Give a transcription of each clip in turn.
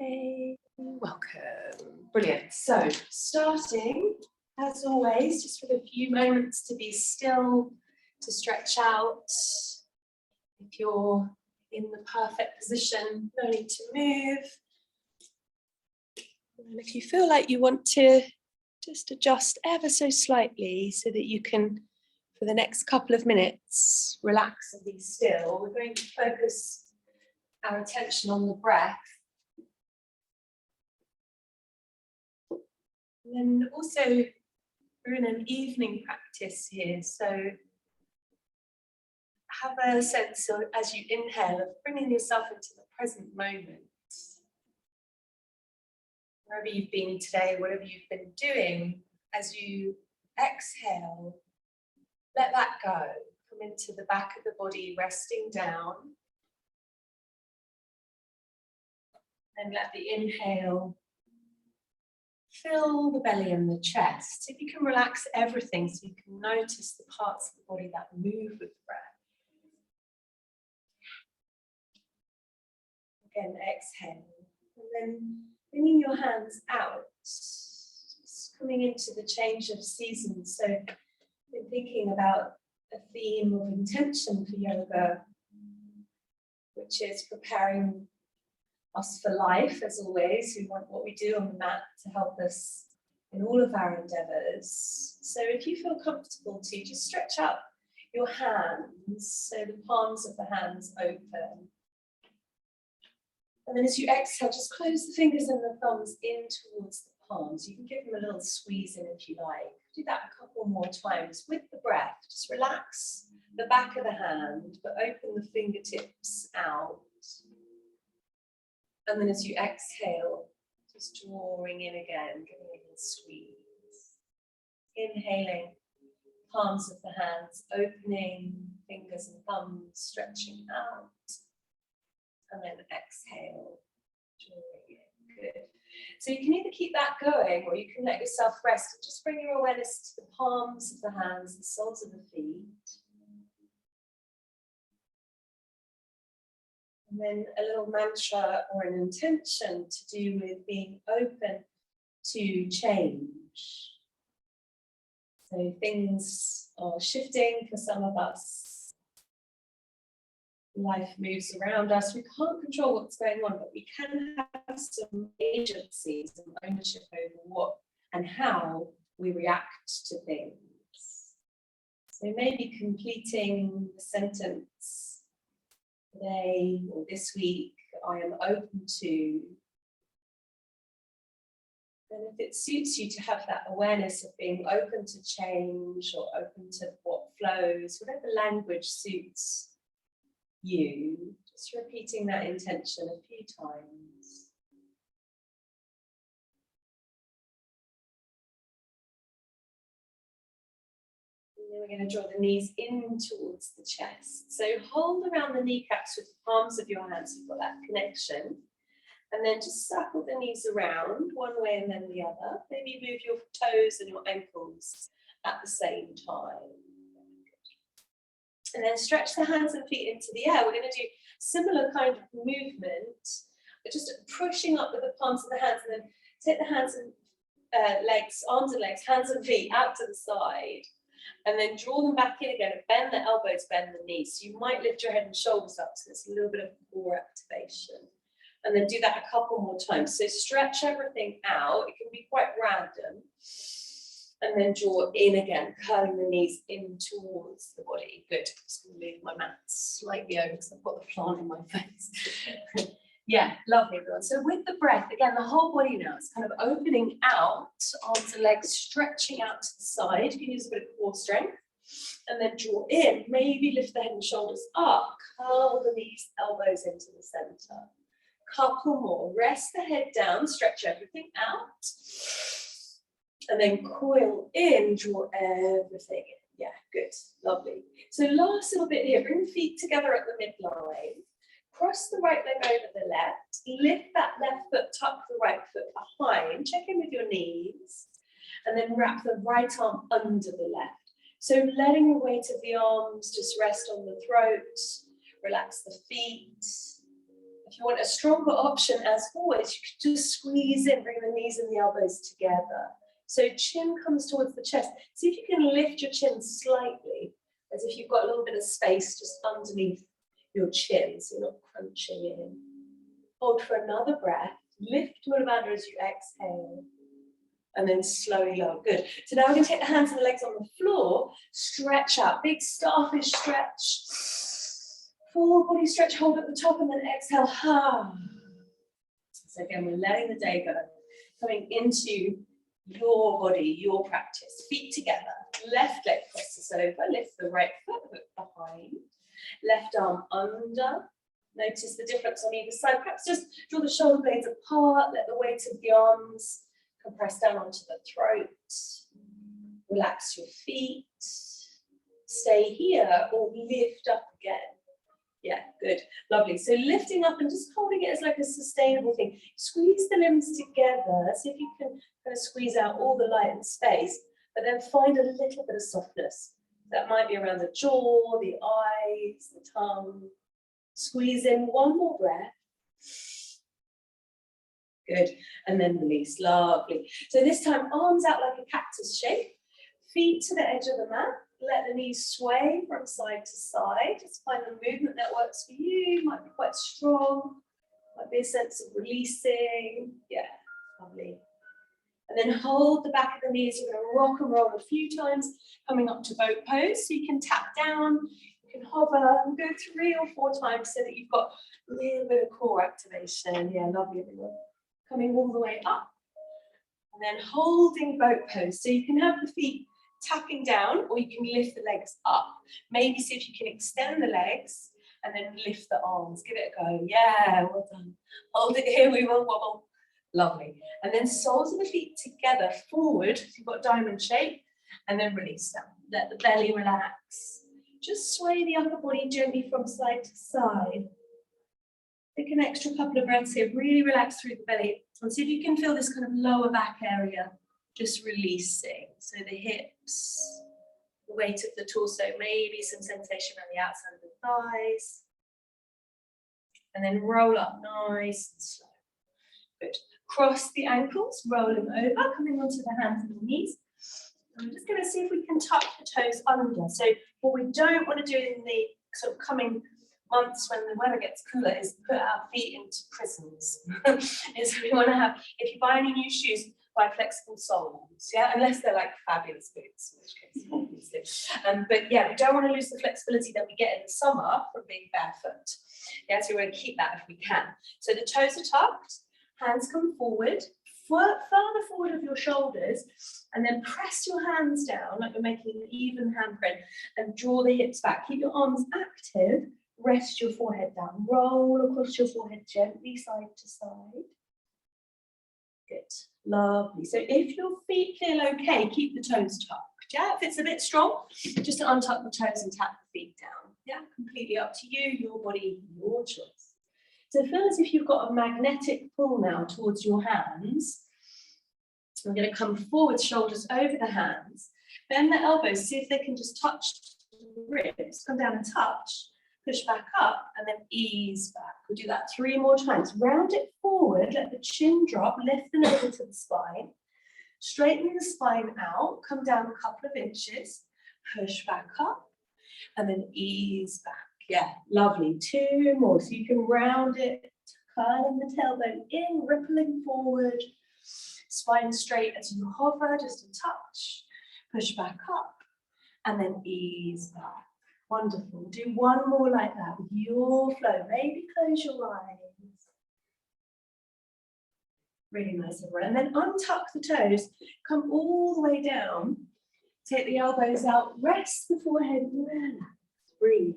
Hey, welcome. Brilliant. So starting, as always, just with a few moments to be still, to stretch out. If you're in the perfect position, no need to move. And if you feel like you want to just adjust ever so slightly so that you can, for the next couple of minutes, relax and be still, we're going to focus our attention on the breath. And then also, we're in an evening practice here, so have a sense of, as you inhale, of bringing yourself into the present moment. Wherever you've been today, whatever you've been doing, as you exhale, let that go. Come into the back of the body, resting down. And let the inhale fill the belly and the chest. If you can relax everything so you can notice the parts of the body that move with the breath. Again, exhale. And then bringing your hands out, just coming into the change of seasons. So I've been thinking about a theme of intention for yoga, which is preparing us for life, as always. We want what we do on the mat to help us in all of our endeavors. So if you feel comfortable to, just stretch out your hands, so the palms of the hands open. And then as you exhale, just close the fingers and the thumbs in towards the palms. You can give them a little squeeze in if you like. Do that a couple more times with the breath. Just relax the back of the hand, but open the fingertips out. And then as you exhale, just drawing in again, giving it a squeeze. Inhaling, palms of the hands opening, fingers and thumbs stretching out. And then exhale, drawing in. Good. So you can either keep that going or you can let yourself rest and just bring your awareness to the palms of the hands, the soles of the feet. And then a little mantra or an intention to do with being open to change. So things are shifting for some of us. Life moves around us. We can't control what's going on, but we can have some agency, some ownership over what and how we react to things. So maybe completing the sentence today or this week, I am open to. And if it suits you to have that awareness of being open to change or open to what flows, whatever language suits you, just repeating that intention a few times. And then we're going to draw the knees in towards the chest. So hold around the kneecaps with the palms of your hands, you've got that connection. And then just circle the knees around one way and then the other. Maybe move your toes and your ankles at the same time. And then stretch the hands and feet into the air. We're going to do similar kind of movement, but just pushing up with the palms of the hands, and then take the hands and legs, arms and legs, hands and feet out to the side, and then draw them back in again and bend the elbows, bend the knees. So you might lift your head and shoulders up, so it's a little bit of core activation. And then do that a couple more times. So stretch everything out. It can be quite random. And then draw in again, curling the knees in towards the body. Good. Just going to move my mat slightly over because I've got the plant in my face. Yeah, lovely, everyone. So with the breath, again, the whole body now is kind of opening out, arms and legs stretching out to the side. You can use a bit of core strength. And then draw in, maybe lift the head and shoulders up, curl the knees, elbows into the center. Couple more. Rest the head down, stretch everything out. And then coil in, draw everything in. Yeah, good, lovely. So last little bit here, bring the feet together at the midline. Cross the right leg over the left. Lift that left foot, tuck the right foot behind. Check in with your knees. And then wrap the right arm under the left. So letting the weight of the arms just rest on the throat. Relax the feet. The If you want a stronger option, as always, you can just squeeze in, bring the knees and the elbows together. So chin comes towards the chest. See if you can lift your chin slightly, as if you've got a little bit of space just underneath your chin, so you're not crunching in. Hold for another breath. Lift Mulavandha as you exhale. And then slowly lower. Good. So now we're going to take the hands and the legs on the floor. Stretch out. Big starfish stretch. Full body stretch. Hold at the top and then exhale. So again, we're letting the day go. Coming into your body, your practice. Feet together. Left leg crosses over. Lift the right foot behind. Left arm under. Notice the difference on either side. Perhaps just draw the shoulder blades apart. Let the weight of the arms compress down onto the throat. Relax your feet. Stay here or lift up again. Yeah, good. Lovely. So lifting up and just holding it as like a sustainable thing. Squeeze the limbs together. See if you can kind of squeeze out all the light and space, but then find a little bit of softness. That might be around the jaw, the eyes, the tongue. Squeeze in one more breath. Good, and then release, lovely. So this time, arms out like a cactus shape, feet to the edge of the mat, let the knees sway from side to side. Just find the movement that works for you, might be quite strong, might be a sense of releasing, yeah, lovely. And then hold the back of the knees, you're gonna rock and roll a few times, coming up to boat pose, so you can tap down, you can hover, and go 3 or 4 times so that you've got a little bit of core activation, yeah, lovely everyone. Coming all the way up and then holding boat pose. So you can have the feet tapping down or you can lift the legs up. Maybe see if you can extend the legs and then lift the arms. Give it a go. Yeah, well done. Hold it here, we will wobble. Lovely. And then soles of the feet together forward. So you've got diamond shape and then release down. Let the belly relax. Just sway the upper body gently from side to side. Take an extra couple of breaths here, really relax through the belly and see if you can feel this kind of lower back area, just releasing. So the hips, the weight of the torso, maybe some sensation around the outside of the thighs. And then roll up nice and slow. Good. Cross the ankles, rolling over, coming onto the hands and the knees. And we're just going to see if we can tuck the toes under. So what we don't want to do in the sort of coming months when the weather gets cooler is put our feet into prisons. Is we want to have, if you buy any new shoes, buy flexible soles, yeah, unless they're like fabulous boots, in which case, obviously. But yeah, we don't want to lose the flexibility that we get in the summer from being barefoot. Yeah, so we want to keep that if we can. So the toes are tucked, hands come forward, further forward of your shoulders, and then press your hands down like we're making an even handprint and draw the hips back. Keep your arms active. Rest your forehead down, roll across your forehead gently side to side. Good, lovely. So if your feet feel okay, keep the toes tucked. Yeah, if it's a bit strong, just untuck the toes and tap the feet down. Yeah, completely up to you, your body, your choice. So feel as if you've got a magnetic pull now towards your hands. We're going to come forward, shoulders over the hands. Bend the elbows, see if they can just touch the ribs. Come down and touch. Push back up and then ease back. We'll do that 3 more times. Round it forward, let the chin drop, lift the nose to the spine. Straighten the spine out, come down a couple of inches, push back up, and then ease back. Yeah, lovely. 2 more. So you can round it, curling the tailbone in, rippling forward, spine straight as you hover, just a touch, push back up, and then ease back. Wonderful. Do 1 more like that with your flow. Maybe close your eyes. Really nice, everyone. And then untuck the toes. Come all the way down. Take the elbows out. Rest the forehead. Relax. Breathe.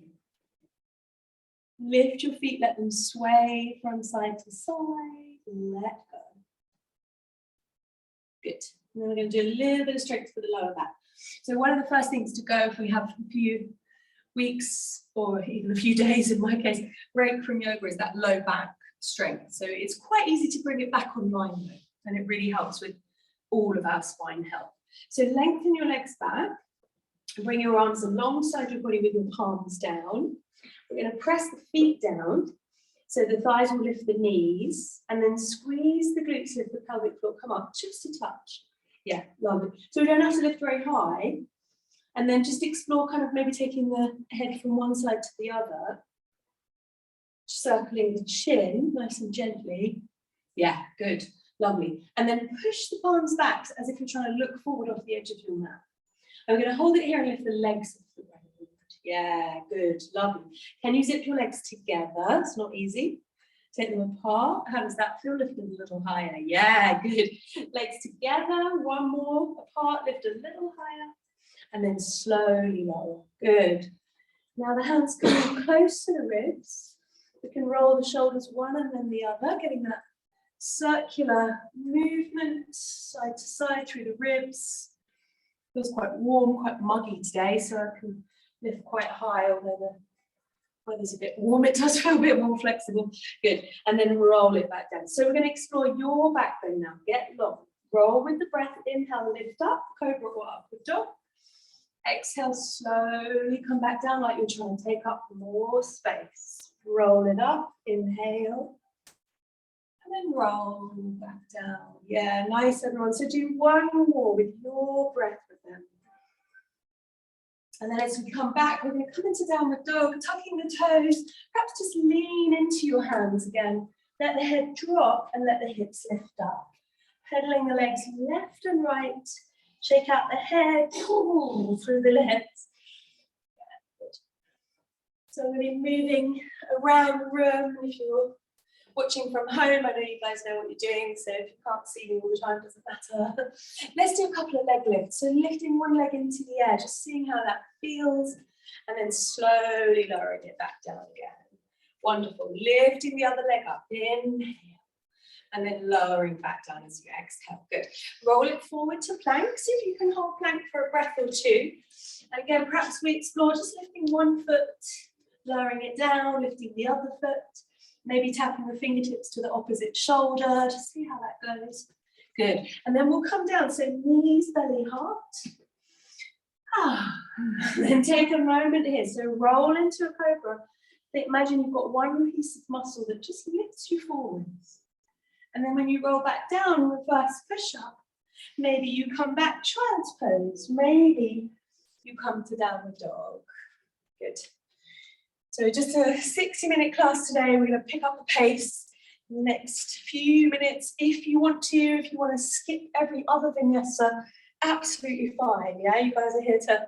Lift your feet. Let them sway from side to side. Let go. Good. And then we're going to do a little bit of strength for the lower back. So one of the first things to go if we have a few weeks or even a few days in my case, break from yoga is that low back strength. So it's quite easy to bring it back online though, and it really helps with all of our spine health. So lengthen your legs back, and bring your arms alongside your body with your palms down. We're going to press the feet down So the thighs will lift the knees, and then squeeze the glutes, lift the pelvic floor, come up just a touch. Yeah, lovely. So we don't have to lift very high. And then just explore kind of maybe taking the head from one side to the other, circling the chin nice and gently. Yeah, good, lovely. And then push the palms back as if you're trying to look forward off the edge of your mat. I'm going to hold it here and lift the legs off the ground. Yeah, good, lovely. Can you zip your legs together? It's not easy. Take them apart. How does that feel? Lift them a little higher. Yeah, good. Legs together, one more apart, lift a little higher. And then slowly lower. Good. Now the hands come close to the ribs. We can roll the shoulders one and then the other, getting that circular movement side to side through the ribs. Feels quite warm, quite muggy today, so I can lift quite high, although the weather's a bit warm. It does feel a bit more flexible. Good. And then roll it back down. So we're going to explore your backbone now. Get long. Roll with the breath. Inhale, lift up, cobra or upward dog. Exhale, slowly come back down like you're trying to take up more space. Roll it up, inhale, and then roll back down. Yeah, nice everyone. So do one more with your breath with them. And then as we come back, we're going to come into downward dog, tucking the toes, perhaps just lean into your hands again. Let the head drop and let the hips lift up. Pedaling the legs left and right. Shake out the head, pull through the legs. So I'm going to be moving around the room. If you're watching from home, I know you guys know what you're doing, so if you can't see me all the time, it doesn't matter. Let's do a couple of leg lifts. So lifting one leg into the air, just seeing how that feels, and then slowly lowering it back down again. Wonderful. Lifting the other leg up. Inhale. And then lowering back down as you exhale. Good. Roll it forward to plank. See if you can hold plank for a breath or two. And again, perhaps we explore just lifting one foot, lowering it down, lifting the other foot, maybe tapping the fingertips to the opposite shoulder. Just see how that goes. Good. And then we'll come down. So knees, belly, heart. Then take a moment here. So roll into a cobra. Imagine you've got one piece of muscle that just lifts you forwards. And then when you roll back down, reverse push-up, maybe you come back child's pose, maybe you come to downward dog. Good. So just a 60-minute class today. We're going to pick up the pace in the next few minutes. If you want to skip every other vinyasa, absolutely fine. Yeah, you guys are here to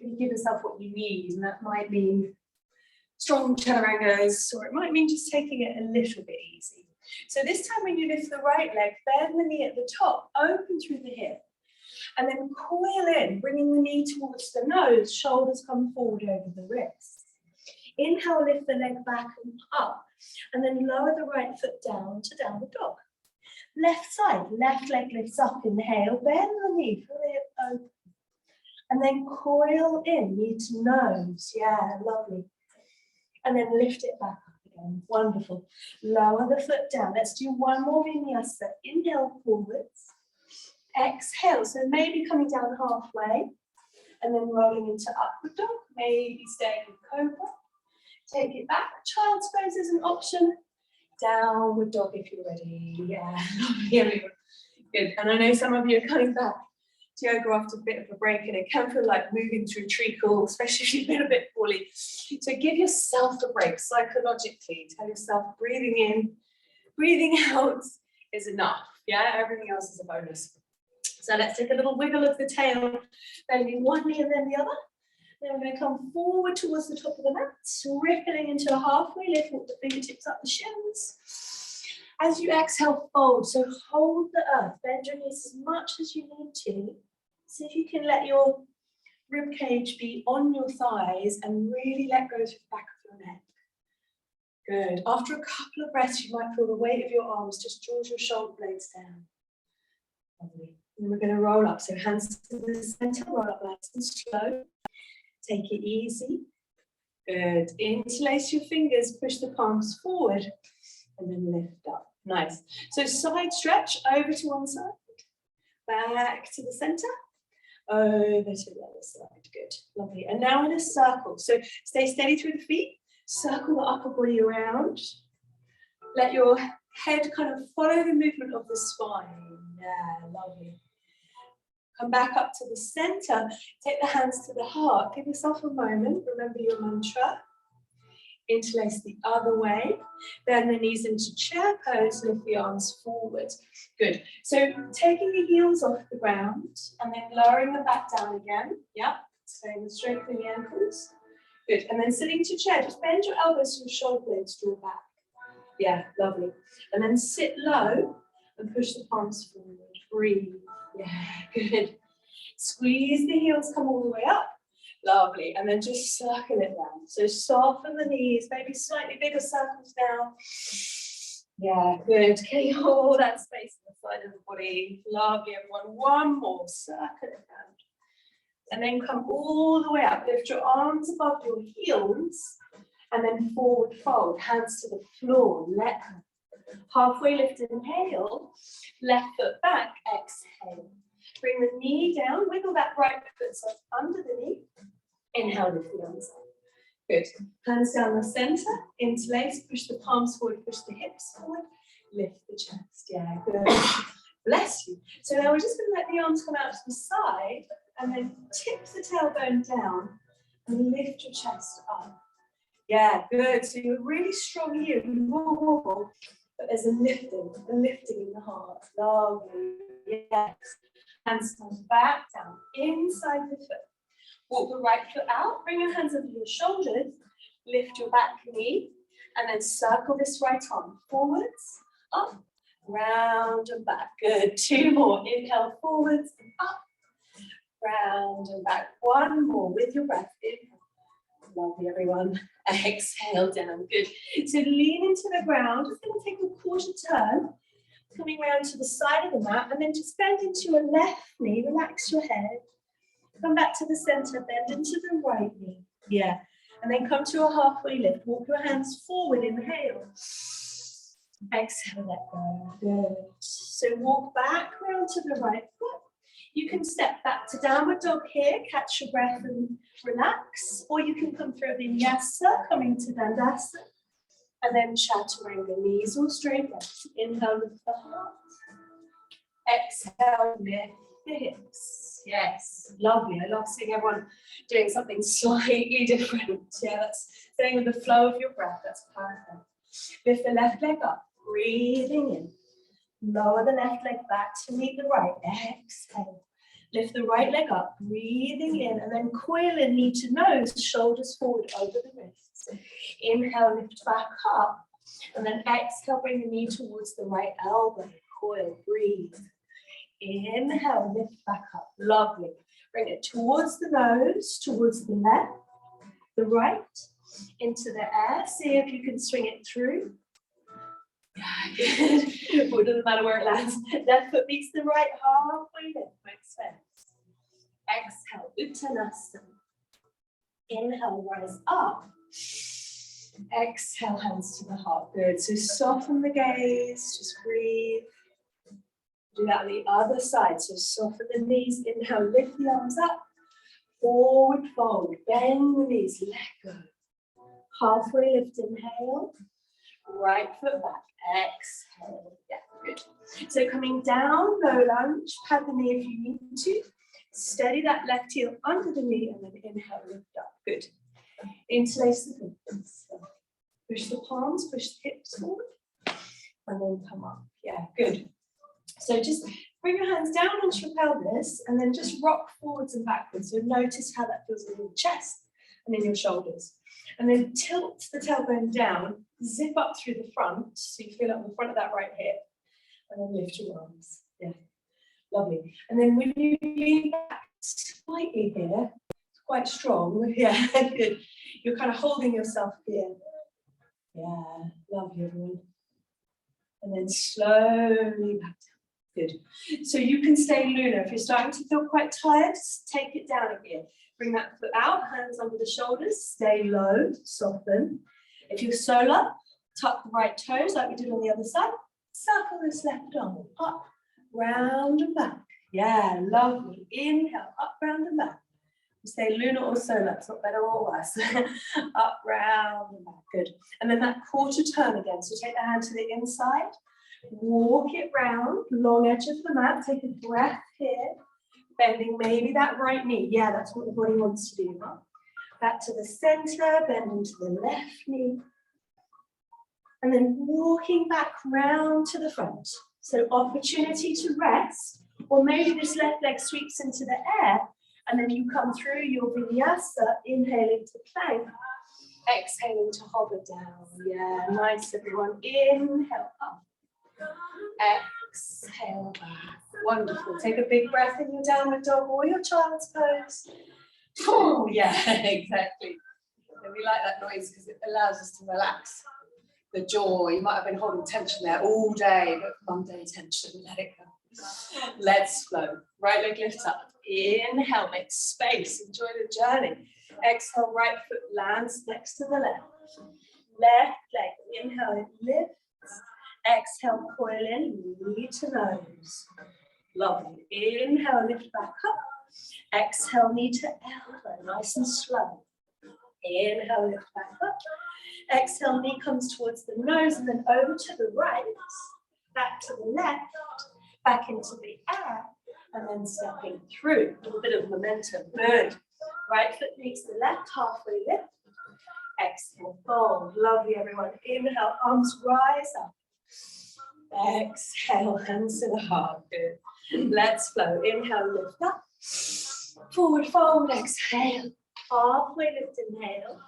really give yourself what you need, and that might mean strong chaturangas, or it might mean just taking it a little bit easy. So this time when you lift the right leg, bend the knee at the top, open through the hip, and then coil in, bringing the knee towards the nose, shoulders come forward over the wrists. Inhale, lift the leg back and up, and then lower the right foot down to downward dog. Left side, left leg lifts up, inhale, bend the knee, feel the hip open, and then coil in, knee to nose, yeah, lovely. And then lift it back up. Wonderful. Lower the foot down. Let's do one more vinyasa. Inhale forwards. Exhale. So maybe coming down halfway and then rolling into upward dog. Maybe staying in cobra. Take it back. Child's pose is an option. Downward dog if you're ready. Yeah, lovely. Good. And I know some of you are coming back to yoga after a bit of a break, and it can feel like moving through treacle, especially if you've been a bit poorly. So give yourself a break psychologically. Tell yourself breathing in, breathing out is enough. Yeah, everything else is a bonus. So let's take a little wiggle of the tail, bending one knee and then the other. Then we're going to come forward towards the top of the mat, rippling into a halfway lift, walk the fingertips up the shins. As you exhale, fold. So hold the earth, bend your knees as much as you need to. See if you can let your rib cage be on your thighs and really let go through the back of your neck. Good. After a couple of breaths, you might feel the weight of your arms just draws your shoulder blades down. Lovely. And we're going to roll up. So hands to the center, roll up nice and slow. Take it easy. Good. Interlace your fingers, push the palms forward, and then lift up. Nice. So side stretch over to one side, back to the center, over to the other side. Good. Lovely. And now in a circle. So stay steady through the feet. Circle the upper body around. Let your head kind of follow the movement of the spine. Yeah, lovely. Come back up to the center. Take the hands to the heart. Give yourself a moment. Remember your mantra. Interlace the other way. Bend the knees into chair pose. Lift the arms forward. Good. So taking the heels off the ground and then lowering them back down again. Yeah. Staying strengthening the ankles. Good. And then sitting to chair. Just bend your elbows so your shoulder blades draw back. Yeah, lovely. And then sit low and push the palms forward. Breathe. Yeah, good. Squeeze the heels, come all the way up. Lovely. And then just circle it round. So soften the knees, maybe slightly bigger circles now. Yeah, good. Getting all that space on the side of the body. Lovely, everyone. One more. Circle it round. And then come all the way up. Lift your arms above your heels. And then forward fold. Hands to the floor. Let go. Halfway lift, inhale. Left foot back. Exhale. Bring the knee down, wiggle that right foot so under the knee. Inhale, lift the arms up. Good. Hands down the center, interlace, push the palms forward, push the hips forward, lift the chest. Yeah, good. Bless you. So now we're just going to let the arms come out to the side and then tip the tailbone down and lift your chest up. Yeah, good. So you're really strong here. You wobble, but there's a lifting in the heart. Lovely. Yes. Hands come back down, inside the foot. Walk the right foot out, bring your hands under your shoulders, lift your back knee, and then circle this right arm forwards, up, round and back. Good, 2 more. Inhale, forwards and up, round and back. 1 more with your breath. Inhale. Lovely, everyone. Exhale down. Good. So lean into the ground. Just going to take a quarter turn. Coming round to the side of the mat and then just bend into your left knee, relax your head. Come back to the center, bend into the right knee. Yeah. And then come to a halfway lift. Walk your hands forward, inhale. Exhale, let go. Good. So walk back round to the right foot. You can step back to downward dog here, catch your breath and relax. Or you can come through Vinyasa, coming to Dandasana. And then chaturanga, knees all straight up. Inhale, lift the heart. Exhale, lift the hips. Yes, lovely. I love seeing everyone doing something slightly different. Yeah, that's staying with the flow of your breath. That's perfect. Lift the left leg up, breathing in. Lower the left leg back to meet the right. Exhale. Lift the right leg up, breathing in, and then coil in, knee to nose, shoulders forward over the wrists. Inhale, lift back up, and then exhale, bring the knee towards the right elbow. Coil, breathe. Inhale, lift back up. Lovely. Bring it towards the nose, towards the left, the right, into the air. See if you can swing it through. Good. It doesn't matter where it lands. Left foot meets the right, halfway lift. Makes sense. Exhale, Uttanasana. Inhale, rise up. Exhale, hands to the heart. Good. So soften the gaze. Just breathe. Do that on the other side. So soften the knees. Inhale, lift the arms up. Forward fold. Bend the knees. Let go. Halfway lift. Inhale. Right foot back. Exhale. Yeah, good. So coming down, low lunge. Pad the knee if you need to. Steady that left heel under the knee and then inhale, lift up. Good. Interlace the fingers. Push the palms, push the hips forward. And then come up. Yeah, good. So just bring your hands down onto your pelvis and then just rock forwards and backwards. So notice how that feels in your chest and in your shoulders. And then tilt the tailbone down, zip up through the front, so you feel it on the front of that right hip, and then lift your arms. Yeah, lovely. And then when you lean back slightly here, it's quite strong. Yeah, good. You're kind of holding yourself here. Yeah, lovely, everyone. And then slowly back down. Good. So you can stay lunar. If you're starting to feel quite tired, just take it down again. Bring that foot out, hands under the shoulders, stay low, soften. If you're solar, tuck the right toes like we did on the other side. Circle this left arm, up, round and back. Yeah, lovely. Inhale, up, round and back. We say lunar or solar, it's not better or worse. Up, round, and back, good. And then that quarter turn again. So take the hand to the inside, walk it round, long edge of the mat, take a breath here, bending maybe that right knee. Yeah, that's what the body wants to do. Huh? Back to the center, bend into the left knee. And then walking back round to the front. So opportunity to rest, or maybe this left leg sweeps into the air, and then you come through your vinyasa, inhaling to plank, exhaling to hover down. Yeah, nice everyone. Inhale up, exhale back. Wonderful. Take a big breath in your downward dog or your child's pose. Oh, yeah, exactly. And we like that noise because it allows us to relax the jaw. You might have been holding tension there all day, but Monday tension, let it go. Let's flow. Right leg lifts up. Inhale, make space. Enjoy the journey. Exhale, right foot lands next to the left. Left leg, inhale, it lifts. Exhale, coil in, knee to nose. Lovely. Inhale, lift back up. Exhale, knee to elbow, nice and slow. Inhale, lift back up. Exhale, knee comes towards the nose and then over to the right, back to the left, back into the air, and then stepping through. A little bit of momentum. Good. Right foot meets the left, halfway lift. Exhale, fold. Lovely, everyone. Inhale, arms rise up. Exhale, hands to the heart. Good. Let's flow. Inhale, lift up. Forward fold, exhale. Halfway lift, inhale.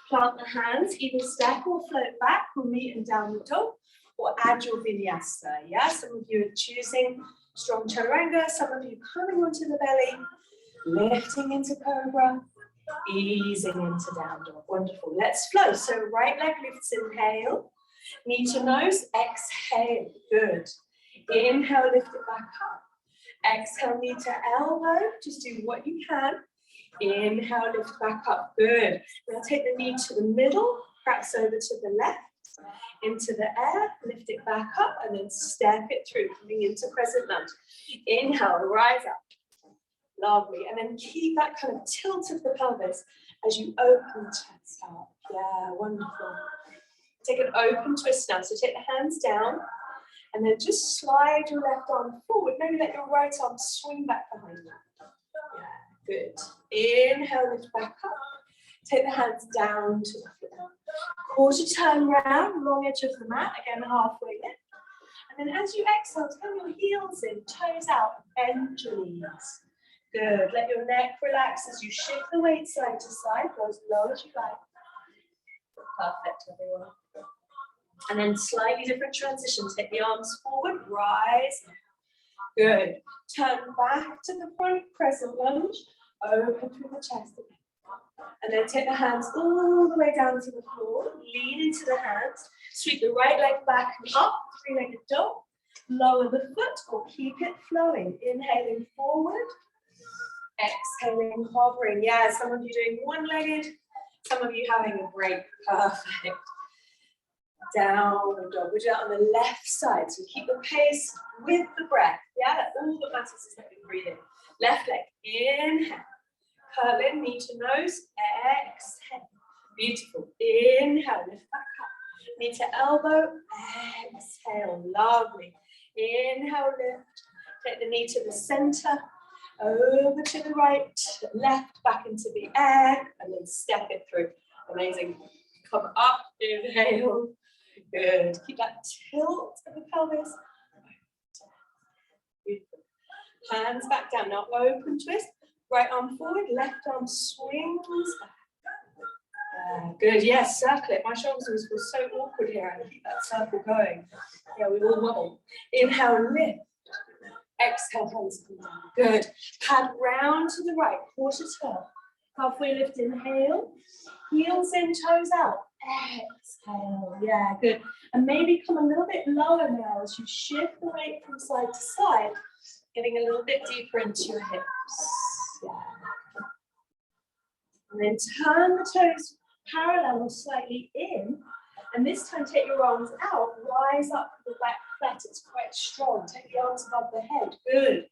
Plant the hands, either stack or float back. We'll meet in downward dog or add your vinyasa. Yeah, some of you are choosing strong chaturanga, some of you coming onto the belly, lifting into cobra, easing into down dog. Wonderful. Let's flow. So right leg lifts, inhale. Knee to nose, exhale. Good. Inhale, lift it back up. Exhale, knee to elbow. Just do what you can. Inhale, lift back up. Good. Now take the knee to the middle, press over to the left, into the air, lift it back up, and then step it through, coming into crescent lunge. Inhale, rise up. Lovely. And then keep that kind of tilt of the pelvis as you open the chest up. Yeah, wonderful. Take an open twist now. So take the hands down, and then just slide your left arm forward. Maybe let your right arm swing back behind you. Yeah, good. Inhale, lift back up. Take the hands down to the floor. Quarter turn round, long edge of the mat. Again, halfway lift. And then as you exhale, turn your heels in, toes out, bend your knees. Good. Let your neck relax as you shift the weight side to side. Go as low as you like. Perfect, everyone. And then slightly different transition. Take the arms forward, rise. Good. Turn back to the front, crescent lunge. Open through the chest again. And then take the hands all the way down to the floor. Lean into the hands. Sweep the right leg back and up. Three-legged dog. Lower the foot or keep it flowing. Inhaling forward. Exhaling, hovering. Yeah, some of you doing one-legged. Some of you having a break. Perfect. Downward dog. We do that on the left side. So keep the pace with the breath. Yeah, all that matters is that you breathe in. Left leg. Inhale. Curl in, knee to nose. Exhale. Beautiful. Inhale. Lift back up. Knee to elbow. Exhale. Lovely. Inhale, lift. Take the knee to the center. Over to the right, left, back into the air, and then step it through. Amazing. Come up, inhale. Good. Keep that tilt of the pelvis. Beautiful. Hands back down. Now open twist. Right arm forward, left arm swings back. Good. Yes, circle it. My shoulders always feel so awkward here. I keep that circle going. Yeah, we all wobble. Inhale, lift. Exhale, hands come down. Good. Pad round to the right, quarter turn. Halfway lift, inhale. Heels in, toes out. Exhale. Yeah, good. And maybe come a little bit lower now as you shift the weight from side to side, getting a little bit deeper into your hips. Yeah. And then turn the toes parallel or slightly in. And this time take your arms out, rise up the back flat, it's quite strong. Take the arms above the head, good.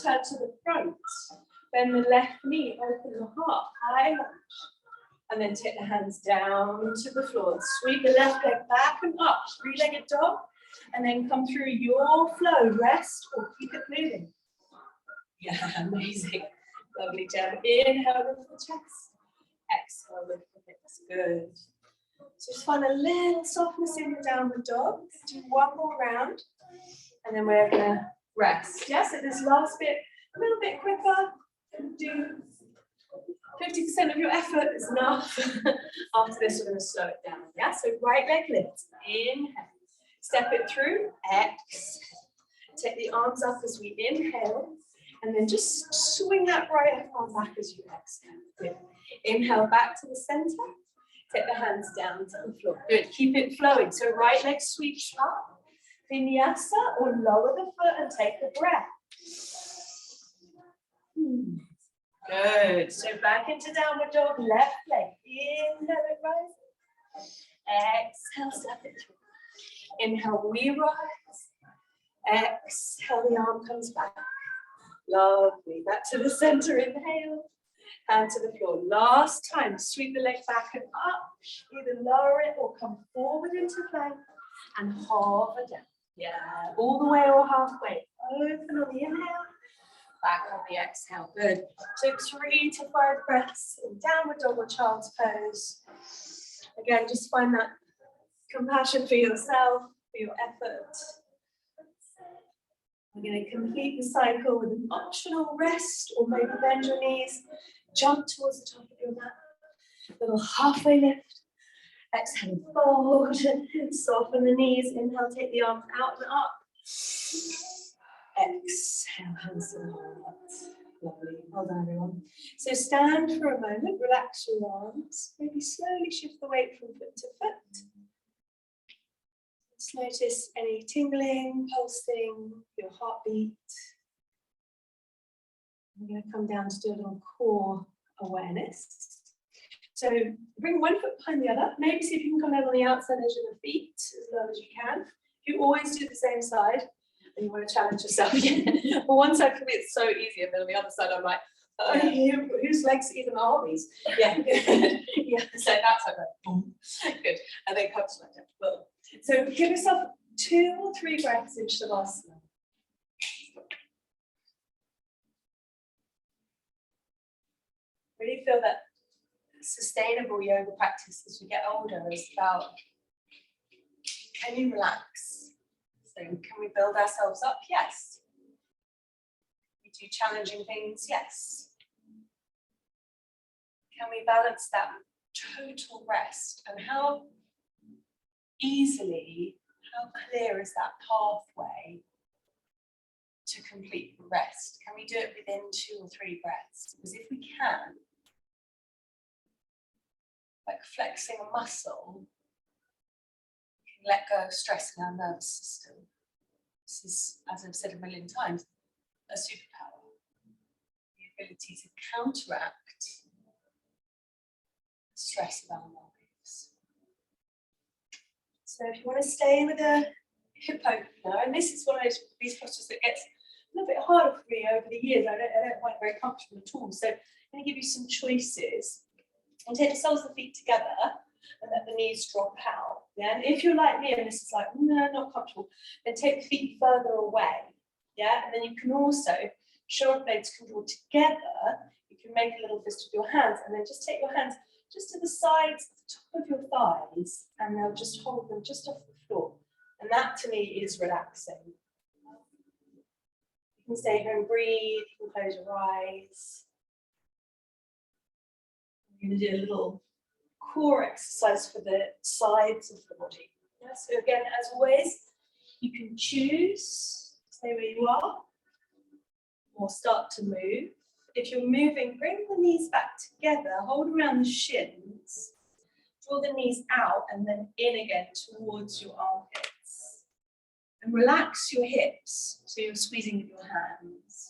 Turn to the front, Bend the left knee, open the heart, high lunge. And then take the hands down to the floor. Sweep the left leg back and up, three-legged dog. And then come through your flow, rest or keep it moving. Yeah, amazing. Lovely, Jen. Inhale, lift the chest. Exhale, lift the hips. Good. So just find a little softness in the downward dog. Let's do one more round. And then we're going to rest. Yeah, so this last bit, a little bit quicker. Do 50% of your effort is enough. After this, we're going to slow it down. Yeah, so right leg lifts. Inhale. Step it through. Exhale. Take the arms up as we inhale. And then just swing that right arm back as you exhale. Good. Inhale back to the center. Take the hands down to the floor. Good. Keep it flowing. So right leg sweeps up. Vinyasa, or lower the foot and take a breath. Good. So back into downward dog. Left leg. Inhale it rises. Exhale, step it through. Inhale, we rise. Exhale, the arm comes back. Lovely. Back to the center. Inhale. Hand to the floor. Last time. Sweep the leg back and up. Either lower it or come forward into plank and hover down. Yeah. All the way or halfway. Open on the inhale. Back on the exhale. Good. So 3 to 5 breaths in downward dog or child's pose. Again, just find that compassion for yourself, for your effort. We're going to complete the cycle with an optional rest, or maybe bend your knees, jump towards the top of your mat. Little halfway lift. Exhale, fold and soften the knees. Inhale, take the arms out and up. Exhale, hands to the heart. Lovely. Well done, everyone. So stand for a moment, relax your arms. Maybe slowly shift the weight from foot to foot. Just notice any tingling, pulsing, your heartbeat. I'm going to come down to do a little core awareness. So bring one foot behind the other. Maybe see if you can come down on the outside edge of the feet as low as you can. You always do the same side, and you want to challenge yourself again. Well, one side for me it's so easy, and then on the other side I'm like, oh, whose legs even are these? Yeah, good. Yeah, so that's like boom. Good. And then come to like that. So give yourself 2 or 3 breaths in Shavasana. Really feel that sustainable yoga practice as we get older is about, can you relax? So can we build ourselves up? Yes. We do challenging things? Yes. Can we balance that total rest? And how easily, how clear is that pathway to complete the rest? Can we do it within 2 or 3 breaths? Because if we can, like flexing a muscle, we can let go of stress in our nervous system. This is, as I've said a million times, a superpower. The ability to counteract the stress of our lives. So if you want to stay with a hip opener, and this is one of these postures that gets a little bit harder for me over the years. I don't find it very comfortable at all. So I'm going to give you some choices. And take the soles of the feet together and let the knees drop out. Yeah, and if you're like me and this is like, no, not comfortable, then take the feet further away. Yeah, and then you can also, shoulder blades can draw together. You can make a little fist with your hands, and then just take your hands just to the sides, the top of your thighs, and they'll just hold them just off the floor. And that to me is relaxing. You can stay here and breathe, you can close your eyes. I'm going to do a little core exercise for the sides of the body. Yeah, so again, as always, you can choose to stay where you are or start to move. If you're moving, bring the knees back together, hold around the shins, draw the knees out and then in again towards your armpits. And relax your hips, so you're squeezing with your hands.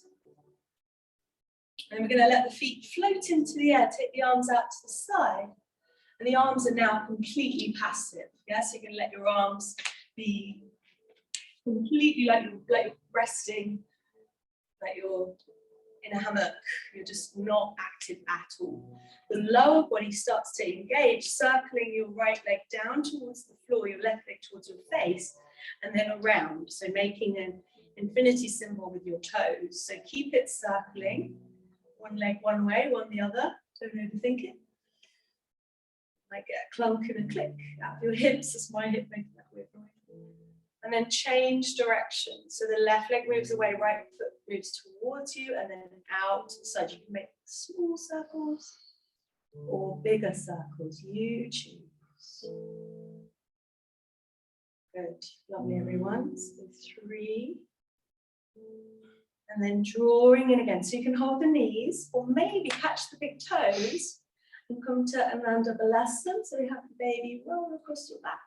And we're going to let the feet float into the air, take the arms out to the side. And the arms are now completely passive. Yeah, so you can let your arms be completely like you're resting, like you're in a hammock, you're just not active at all. The lower body starts to engage, circling your right leg down towards the floor, your left leg towards your face, and then around. So making an infinity symbol with your toes. So keep it circling. One leg one way, one the other. Don't overthink it. Might get a clunk and a click out of your hips. That's my hip making that weird noise. And then change direction. So the left leg moves away, right foot moves towards you, and then out to the side. You can make small circles or bigger circles. You choose. Good. Lovely, everyone. So 3. And then drawing in again. So you can hold the knees, or maybe catch the big toes and come to Ananda Balasana. So we have the baby roll across your back.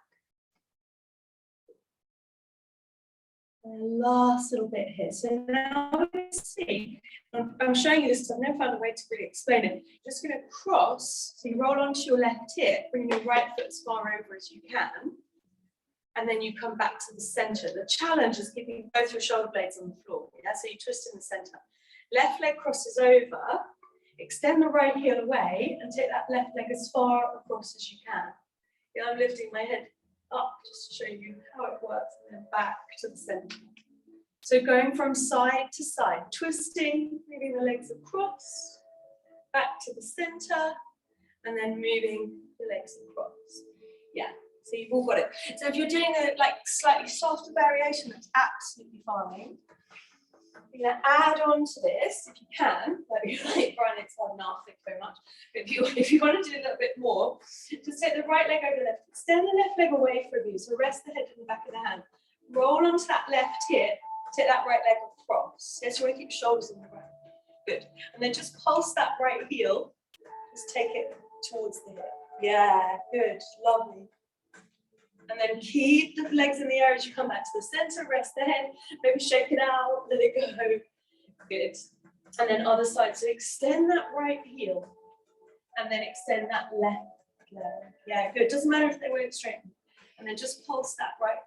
And last little bit here. So now let's see. I'm showing you this because I've never found a way to really explain it. Just going to cross. So you roll onto your left hip, bring your right foot as far over as you can. And then you come back to the center. The challenge is keeping both your shoulder blades on the floor. Yeah? So you twist in the center. Left leg crosses over. Extend the right heel away and take that left leg as far across as you can. Yeah, I'm lifting my head up just to show you how it works, and then back to the center. So going from side to side, twisting, moving the legs across, back to the center, and then moving the legs across. Yeah, so you've all got it. So if you're doing a slightly softer variation, that's absolutely fine. You're going to add on to this, if you can. Like, Brian, it's hard enough, thank you very much. But if you want to do a little bit more, just take the right leg over the left. Extend the left leg away from you. So rest the head in the back of the hand. Roll onto that left hip. Take that right leg across. Yes, you want to keep your shoulders on the ground. Good. And then just pulse that right heel. Just take it towards the hip. Yeah, good. Lovely. And then keep the legs in the air as you come back to the center, rest the head, maybe shake it out, let it go. Good. And then other side. So extend that right heel and then extend that left leg. Yeah, good. Doesn't matter if they won't straighten. And then just pulse that right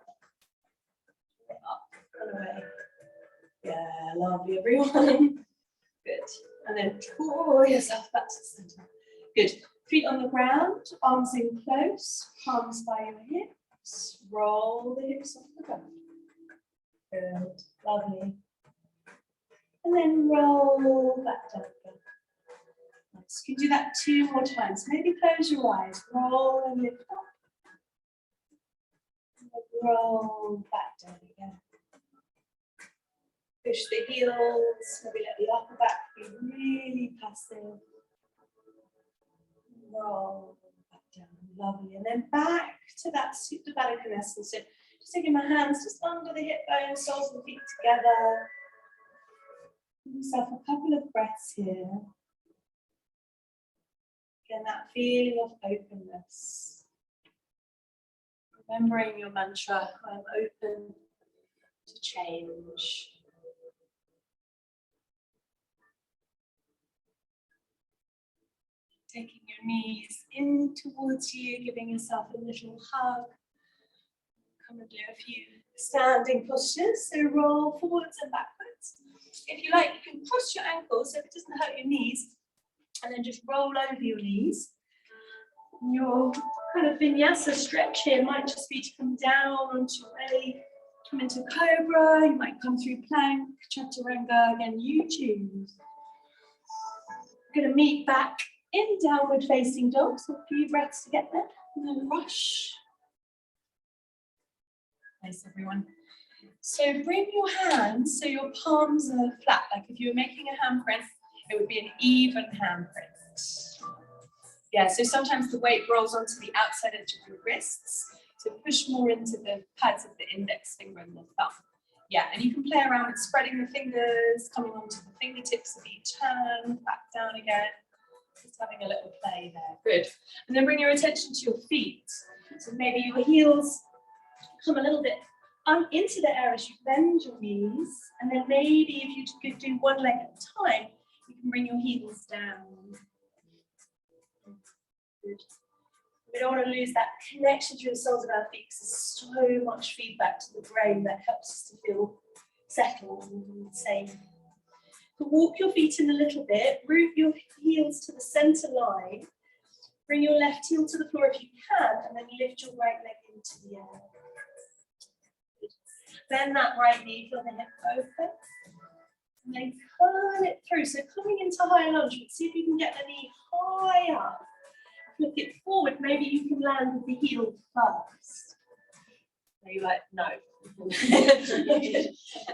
up and away. Yeah, lovely, everyone. Good. And then draw yourself back to the center. Good. Feet on the ground, arms in close, palms by your hips. Roll the hips off the ground. Good, lovely. And then roll back down again. Nice. You can do that 2 more times. Maybe close your eyes. Roll and lift up. And roll back down again. Push the heels. Maybe let the upper back be really passive. Roll back down. Lovely. And then back to that Supta Baddha Konasana. So just taking my hands just under the hip bones, soles of the feet together. Give yourself a couple of breaths here. Again, that feeling of openness. Remembering your mantra, I'm open to change. Taking your knees in towards you, giving yourself a little hug. Come and do a few standing postures. So roll forwards and backwards. If you like, you can cross your ankles so it doesn't hurt your knees. And then just roll over your knees. Your kind of vinyasa stretch here might just be to come down onto your belly, come into cobra. You might come through plank, chaturanga. Again, you choose. We're going to meet back in downward facing dog, so a few breaths to get there, no rush. Nice, everyone. So bring your hands so your palms are flat, like if you were making a handprint, it would be an even handprint. Yeah, so sometimes the weight rolls onto the outside edge of your wrists, so push more into the pads of the index finger and the thumb. Yeah, and you can play around with spreading the fingers, coming onto the fingertips of each hand, back down again. Just having a little play there. Good. And then bring your attention to your feet. So maybe your heels come a little bit into the air as you bend your knees. And then maybe if you could do one leg at a time, you can bring your heels down. Good. We don't want to lose that connection to the soles of our feet because there's so much feedback to the brain that helps us to feel settled and safe. Walk your feet in a little bit, root your heels to the center line, bring your left heel to the floor if you can, and then lift your right leg into the air. Bend that right knee, feel the hip open, and then curl it through. So coming into high lunge, but see if you can get the knee high up. Flip it forward, maybe you can land with the heel first. Are you like, no? And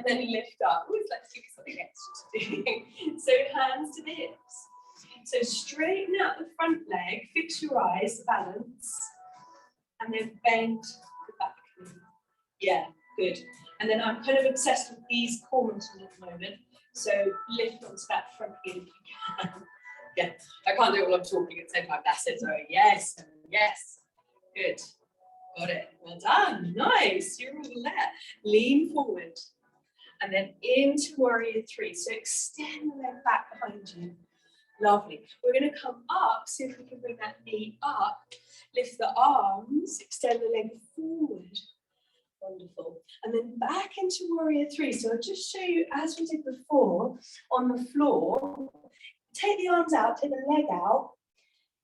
then lift up. Ooh, let's give you something extra to do. So hands to the hips. So straighten out the front leg, fix your eyes, balance, and then bend the back knee. Yeah, good. And then I'm kind of obsessed with these corners at the moment. So lift onto that front heel if you can. Yeah, I can't do it while I'm talking at the same time. That's it. So yes, yes. Good. Got it. Well done. Nice. You're all there. Lean forward. And then into warrior three. So extend the leg back behind you. Lovely. We're going to come up. See if we can bring that knee up. Lift the arms. Extend the leg forward. Wonderful. And then back into warrior three. So I'll just show you, as we did before, on the floor. Take the arms out, take the leg out.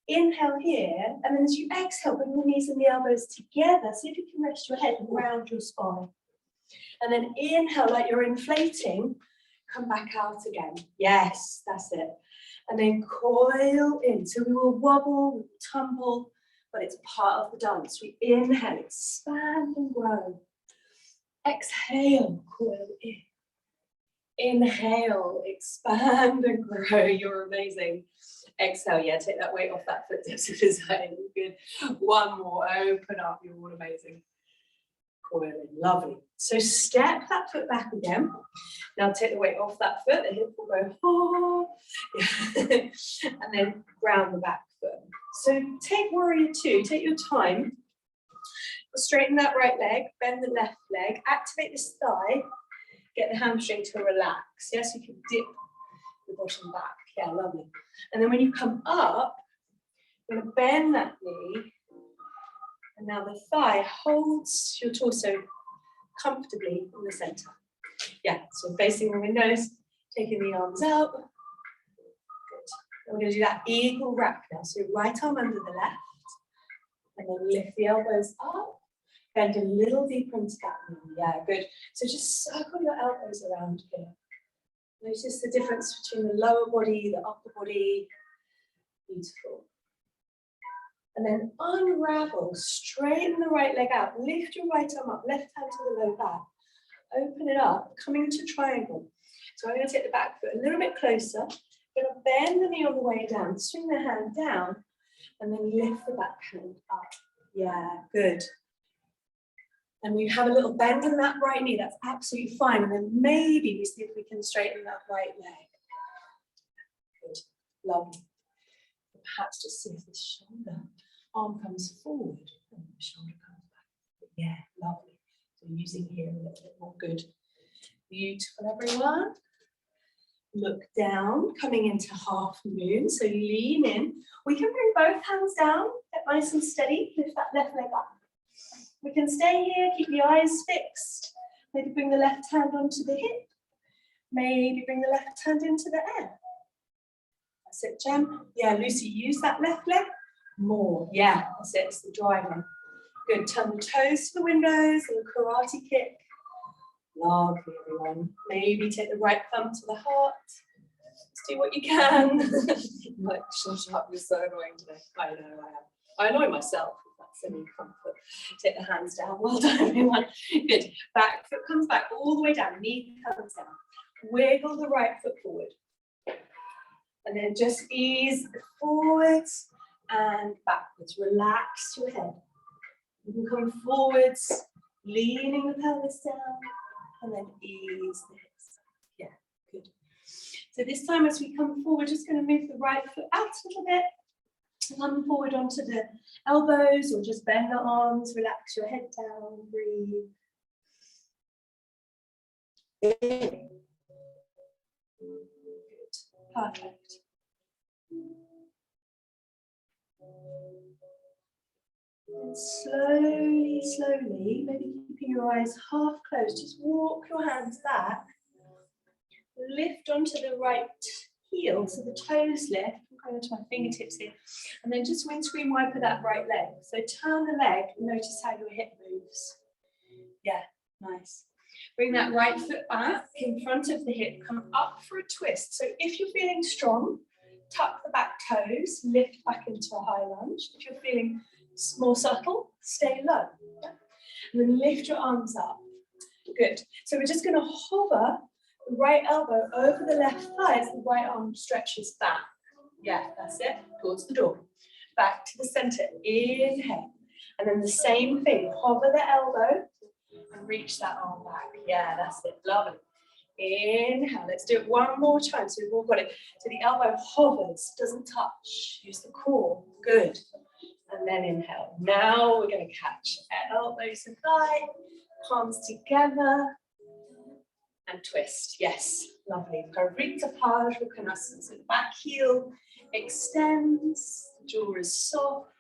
Inhale here, and then as you exhale, bring the knees and the elbows together. See if you can rest your head and round your spine. And then inhale like you're inflating. Come back out again. Yes, that's it. And then coil in. So we will wobble, we will tumble, but it's part of the dance. We inhale, expand and grow. Exhale, coil in. Inhale, expand and grow. You're amazing. Exhale, yeah, take that weight off that foot tips of the zone. Good. One more, open up. You're all amazing. Coil in, lovely. So step that foot back again. Now take the weight off that foot. The hip will go, oh. Yeah. And then ground the back foot. So take warrior two, take your time. Straighten that right leg, bend the left leg, activate this thigh. Get the hamstring to relax. Yes, you can dip the bottom back. Yeah, lovely. And then when you come up, you're going to bend that knee. And now the thigh holds your torso comfortably in the center. Yeah, so facing the windows, taking the arms out. Good. And we're going to do that eagle wrap now. So right arm under the left. And then lift the elbows up. Bend a little deeper into that knee. Yeah, good. So just circle your elbows around here. Notice the difference between the lower body, the upper body. Beautiful. And then unravel, straighten the right leg out. Lift your right arm up, left hand to the low back. Open it up, coming to triangle. So I'm going to take the back foot a little bit closer. I'm going to bend the knee on the way down, swing the hand down, and then lift the back hand up. Yeah, good. And we have a little bend in that right knee, that's absolutely fine. And then maybe we see if we can straighten that right leg. Good, lovely. Perhaps just see if the shoulder arm comes forward and the shoulder comes back. Yeah, lovely. So using here a little bit more. Good. Beautiful, everyone. Look down, coming into half moon. So lean in. We can bring both hands down, get nice and steady. Lift that left leg up. We can stay here, keep the eyes fixed. Maybe bring the left hand onto the hip. Maybe bring the left hand into the air. That's it, Jem. Yeah, Lucy, use that left leg more. Yeah, that's it, it's the driver. Good, turn the toes to the windows, a little karate kick. Lovely, everyone. Maybe take the right thumb to the heart. Just do what you can. Like, shut up, you're so annoying today. I know I am. I annoy myself. Semi-comfort. Take the hands down. Well done, everyone. Good. Back foot comes back all the way down. Knee comes down. Wiggle the right foot forward. And then just ease forwards and backwards. Relax your head. You can come forwards, leaning the pelvis down, and then ease the hips. Yeah, good. So this time as we come forward, just going to move the right foot out a little bit. Come forward onto the elbows or just bend the arms, relax your head down, breathe. Good. Perfect. And slowly, slowly, maybe keeping your eyes half closed, just walk your hands back. lift onto the right heel, so the toes lift. I'm going to my fingertips here, and then just windscreen wiper that right leg. So turn the leg and notice how your hip moves. Yeah, nice. Bring that right foot back in front of the hip, come up for a twist. So if you're feeling strong, tuck the back toes, lift back into a high lunge. If you're feeling more subtle, stay low. Yeah? And then lift your arms up. Good. So we're just going to hover the right elbow over the left thigh as the right arm stretches back. Yeah, that's it. Towards the door. Back to the center. Inhale. And then the same thing. Hover the elbow and reach that arm back. Yeah, that's it. Lovely. Inhale. Let's do it one more time. So we've all got it. So the elbow hovers, doesn't touch. Use the core. Good. And then inhale. Now we're going to catch elbows and thigh, palms together, and twist. Yes, lovely. Parita Pajasana. So the back heel extends, the jaw is soft,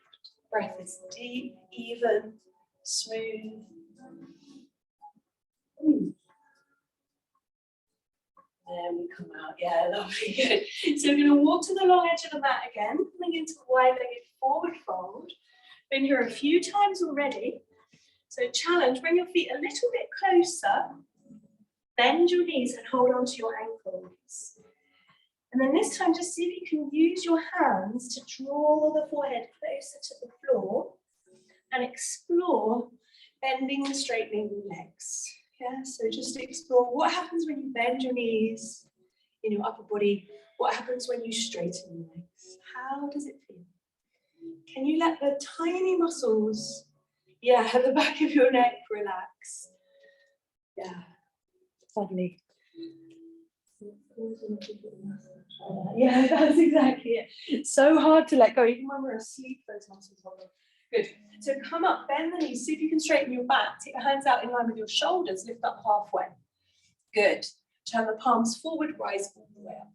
breath is deep, even, smooth. Then we come out. Yeah, lovely. Good. So we're going to walk to the long edge of the mat again, coming into the wide-legged forward fold. Been here a few times already. So challenge, bring your feet a little bit closer. Bend your knees and hold on to your ankles. And then this time, just see if you can use your hands to draw the forehead closer to the floor and explore bending and straightening your legs. Yeah, so just explore what happens when you bend your knees in your upper body. What happens when you straighten your legs? How does it feel? Can you let the tiny muscles, at the back of your neck relax? Yeah, lovely. Yeah, that's exactly it. It's so hard to let go, even when we're asleep, those muscles hold on. Good. So come up, bend the knees, see if you can straighten your back. Take your hands out in line with your shoulders, lift up halfway. Good. Turn the palms forward, rise all the way up.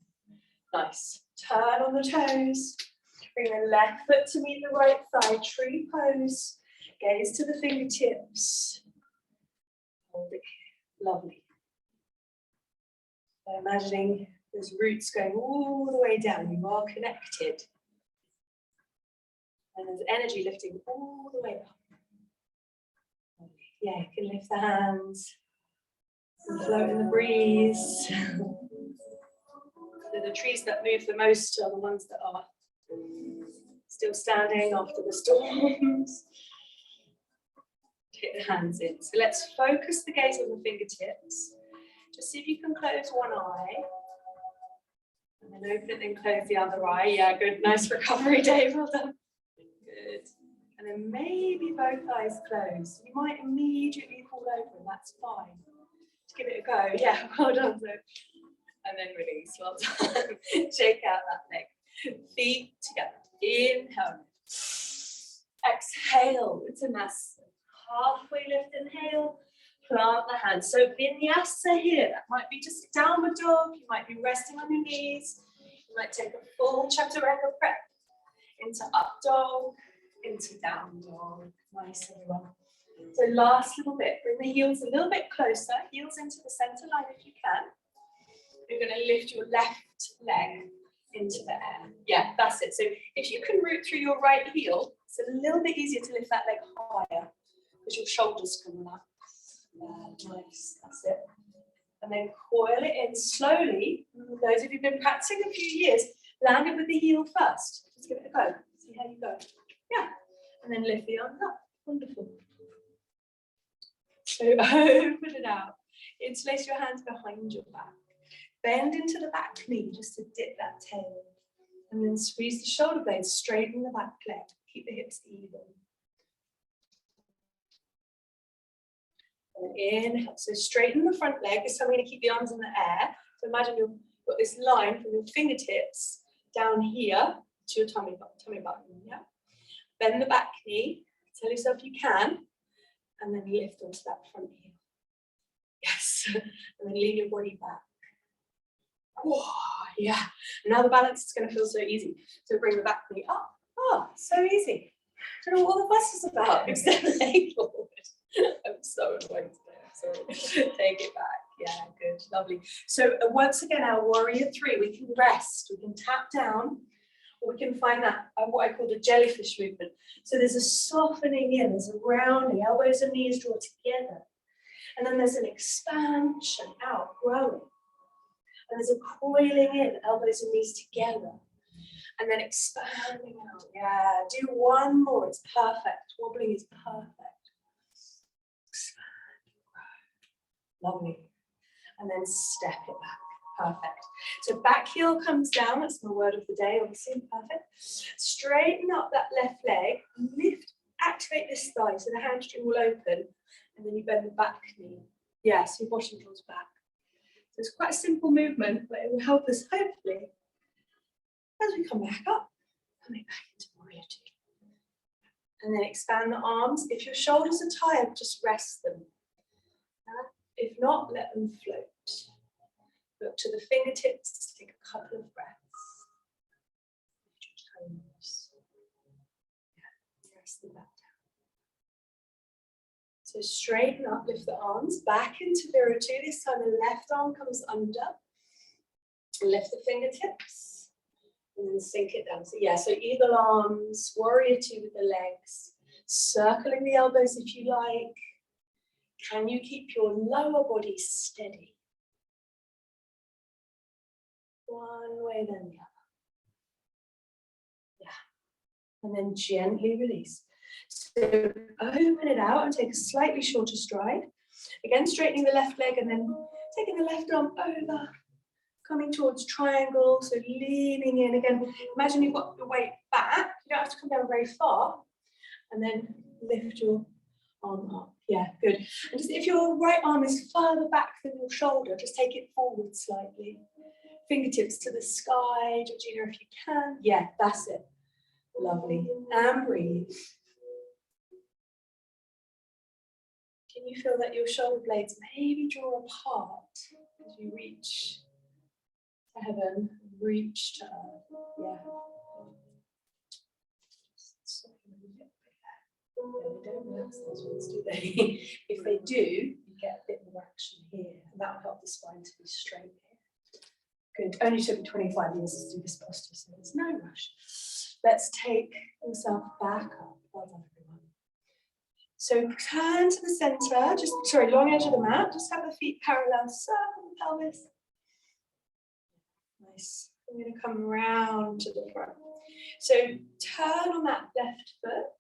Nice. Turn on the toes. Bring the left foot to meet the right thigh, tree pose. Gaze to the fingertips. Hold it here. Lovely. So imagining those roots going all the way down. You are connected. And there's energy lifting all the way up. Yeah, you can lift the hands and float in the breeze. So the trees that move the most are the ones that are still standing after the storms. Take the hands in. So let's focus the gaze on the fingertips. Just see if you can close one eye. And then open it, then close the other eye. Yeah, good. Nice recovery, Dave. Well done. Good. And then maybe both eyes closed. You might immediately fall over, and that's fine. Just give it a go. Yeah, well done. So, and then release. Well done. Shake out that leg. Feet together. Inhale. Exhale. Uttanasana. Halfway lift. Inhale. Plant the hands. So Vinyasa here. That might be just downward dog. You might be resting on your knees. You might take a full chaturanga prep into up dog, into down dog. Nice, everyone. So last little bit. Bring the heels a little bit closer. Heels into the center line if you can. You're going to lift your left leg into the air. Yeah, that's it. So if you can root through your right heel, it's a little bit easier to lift that leg higher because your shoulders can relax. Nice, that's it. And then coil it in slowly. Those of you who've been practicing a few years, land it with the heel first. Just give it a go. See how you go. Yeah. And then lift the arms up. Wonderful. So open it out. Interlace your hands behind your back. Bend into the back knee just to dip that tail. And then squeeze the shoulder blades, straighten the back leg. Keep the hips even. And inhale. So straighten the front leg. This time we're going to keep the arms in the air. So imagine you've got this line from your fingertips down here to your tummy button. Yeah. Bend the back knee. Tell yourself you can. And then lift onto that front heel. Yes. And then lean your body back. Whoa, yeah. Now the balance is going to feel so easy. So bring the back knee up. Oh, so easy. I don't know what the fuss is about. Extend the leg forward. I'm so annoying today. I'm sorry. Take it back. Yeah, good, lovely. So once again, our warrior three, we can rest, we can tap down, or we can find that what I call the jellyfish movement. So there's a softening in, there's a rounding, elbows and knees draw together. And then there's an expansion out, growing. And there's a coiling in, elbows and knees together. And then expanding out. Yeah, do one more, it's perfect. Wobbling is perfect. Expand, grow. Lovely. And then step it back. Perfect. So back heel comes down, that's my word of the day, obviously, perfect. Straighten up that left leg, lift, activate this thigh so the hamstring will open, and then you bend the back knee. Yes, your bottom draws back. So it's quite a simple movement, but it will help us hopefully as we come back up, coming back into warrior two. And then expand the arms. If your shoulders are tired, just rest them. If not, let them float. Look to the fingertips, take a couple of breaths. Yeah, rest them back down. So straighten up, lift the arms back into Vira 2. This time the left arm comes under. Lift the fingertips and then sink it down. So yeah, so eagle arms, warrior 2 with the legs, circling the elbows if you like. Can you keep your lower body steady? One way then the other. Yeah. And then gently release. So open it out and take a slightly shorter stride. Again, straightening the left leg and then taking the left arm over, coming towards triangle. So leaning in again. Imagine you've got the weight back. You don't have to come down very far. And then lift your arm up. Yeah, good. And just if your right arm is further back than your shoulder, just take it forward slightly. Fingertips to the sky, Georgina, if you can. Yeah, that's it. Lovely. And breathe. Can you feel that your shoulder blades maybe draw apart as you reach to heaven, reach to earth? Yeah. They don't relax those ones, do they? If they do, you get a bit more action here, and that will help the spine to be straight here. Good. Only took me 25 years to do this posture, so there's no rush. Let's take yourself back up. Well done, everyone. So turn to the center, long edge of the mat, just have the feet parallel, circle the pelvis. Nice. I'm going to come round to the front. So turn on that left foot.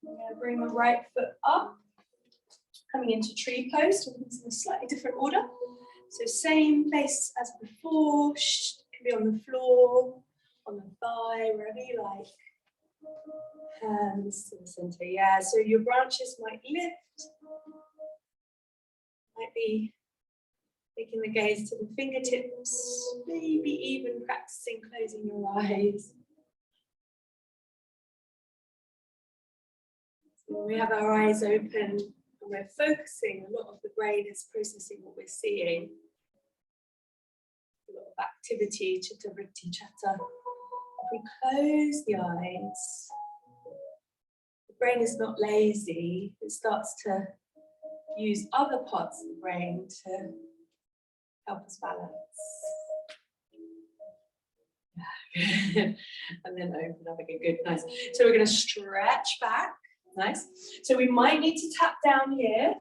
I'm going to bring the right foot up, coming into tree pose, in a slightly different order. So same place as before, can be on the floor, on the thigh, wherever you like. Hands to the center, yeah. So your branches might lift, might be taking the gaze to the fingertips, maybe even practicing closing your eyes. So we have our eyes open and we're focusing, a lot of the brain is processing what we're seeing. A lot of activity, chitta vritti chatter. If we close the eyes, the brain is not lazy, it starts to use other parts of the brain to help us balance. And then open up again, good, nice. So we're going to stretch back, nice. So we might need to tap down here,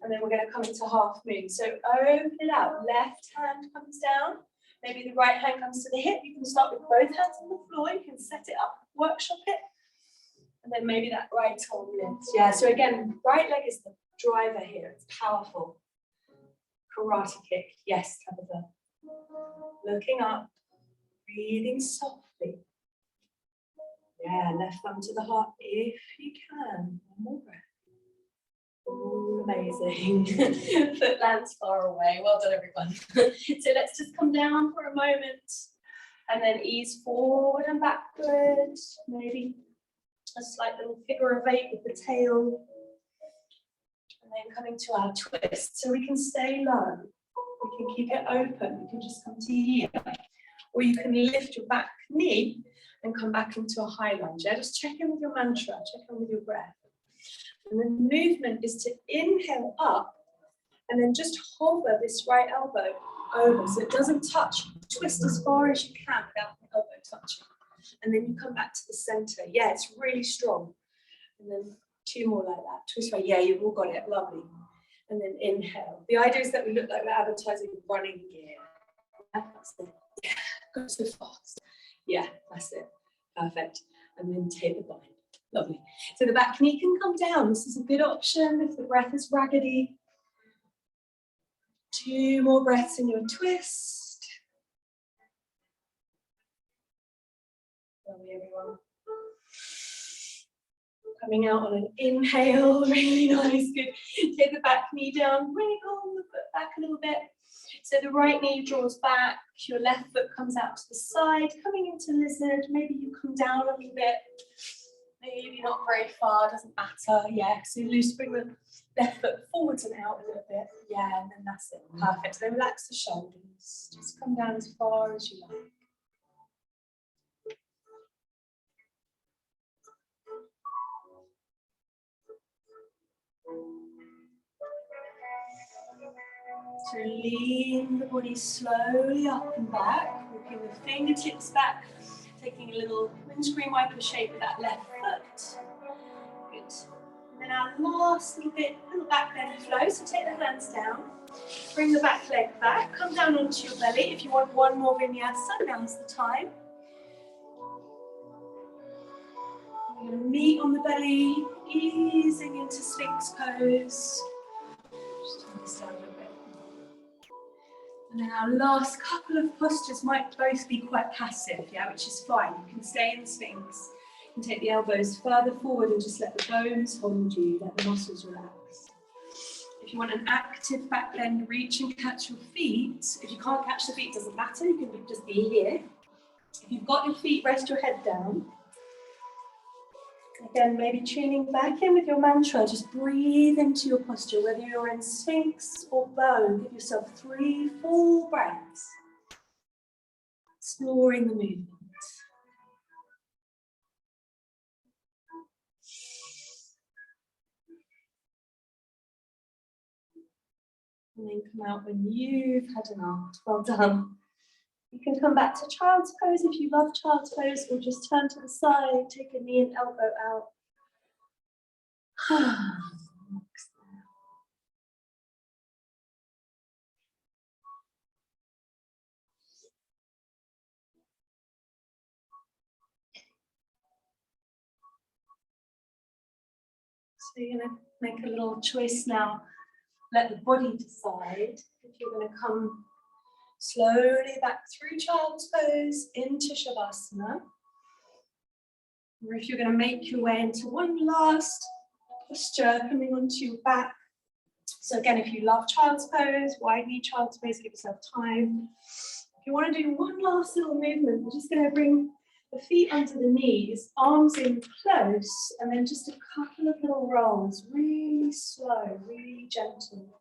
and then we're going to come into half moon. So open it out, left hand comes down, maybe the right hand comes to the hip. You can start with both hands on the floor, you can set it up, workshop it, and then maybe that right arm lifts. Yeah, so again, right leg is the driver here, it's powerful. Karate kick, yes, Tabitha. Looking up, breathing softly. Yeah, left thumb to the heart if you can. One more breath. Oh, amazing. Foot lands far away. Well done, everyone. So let's just come down for a moment and then ease forward and backwards. Maybe a slight little figure of 8 with the tail. And then coming to our twist. So we can stay low. We can keep it open. We can just come to here. Or you can lift your back knee and come back into a high lunge. Yeah? Just check in with your mantra, check in with your breath. And the movement is to inhale up And then just hover this right elbow over so it doesn't touch. Twist as far as you can without the elbow touching. And then you come back to the center. Yeah, it's really strong. And then 2 more like that. Twist right. Yeah, you've all got it. Lovely. And then inhale. The idea is that we look like we're advertising running gear. Yeah, that's it. Yeah, go so fast. Yeah, that's it. Perfect. And then take the bind. Lovely. So the back knee can come down. This is a good option if the breath is raggedy. 2 more breaths in your twist. Lovely, everyone. Coming out on an inhale, really nice, good. Take the back knee down, wiggle the foot back a little bit. So the right knee draws back, your left foot comes out to the side, coming into lizard. Maybe you come down a little bit, maybe not very far, doesn't matter. Yeah, so loose, bring the left foot forwards and out a little bit. Yeah, and then that's it, perfect. Then relax the shoulders, just come down as far as you like. So lean the body slowly up and back, walking the fingertips back, taking a little windscreen wiper shape with that left foot. Good. And then our last little bit, little back bend flow. So take the hands down, bring the back leg back, come down onto your belly. If you want one more vinyasa, now's the time. We're going to meet on the belly, easing into Sphinx pose. Just turn this down a little bit. And then our last couple of postures might both be quite passive, yeah, which is fine. You can stay in the Sphinx. You can take the elbows further forward and just let the bones hold you, let the muscles relax. If you want an active back bend, reach and catch your feet. If you can't catch the feet, it doesn't matter. You can just be here. If you've got your feet, rest your head down. Again, maybe tuning back in with your mantra. Just breathe into your posture, whether you're in Sphinx or bow. Give yourself 3 full breaths. Exploring the movement. And then come out when you've had enough. Well done. You can come back to child's pose if you love child's pose, or just turn to the side, take a knee and elbow out. So you're going to make a little choice now. Let the body decide if you're going to come slowly back through child's pose into Shavasana, or if you're going to make your way into one last posture, coming onto your back. So again, if you love child's pose, wide knee child's pose, give yourself time. If you want to do one last little movement, we're just going to bring the feet onto the knees, arms in close, and then just a couple of little rolls, really slow, really gentle.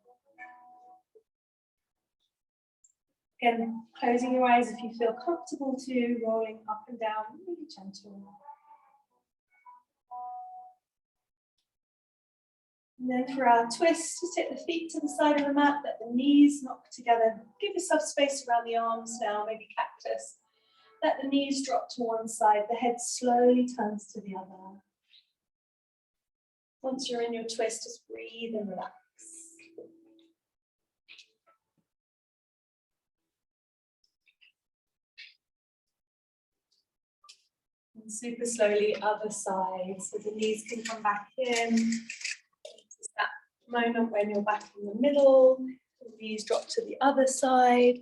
Again, closing your eyes if you feel comfortable to, rolling up and down, really gentle. And then for our twist, just take the feet to the side of the mat, let the knees knock together. Give yourself space around the arms now, maybe cactus. Let the knees drop to one side, the head slowly turns to the other. Once you're in your twist, just breathe and relax. And super slowly, other side, so the knees can come back in. It's that moment when you're back in the middle, the knees drop to the other side.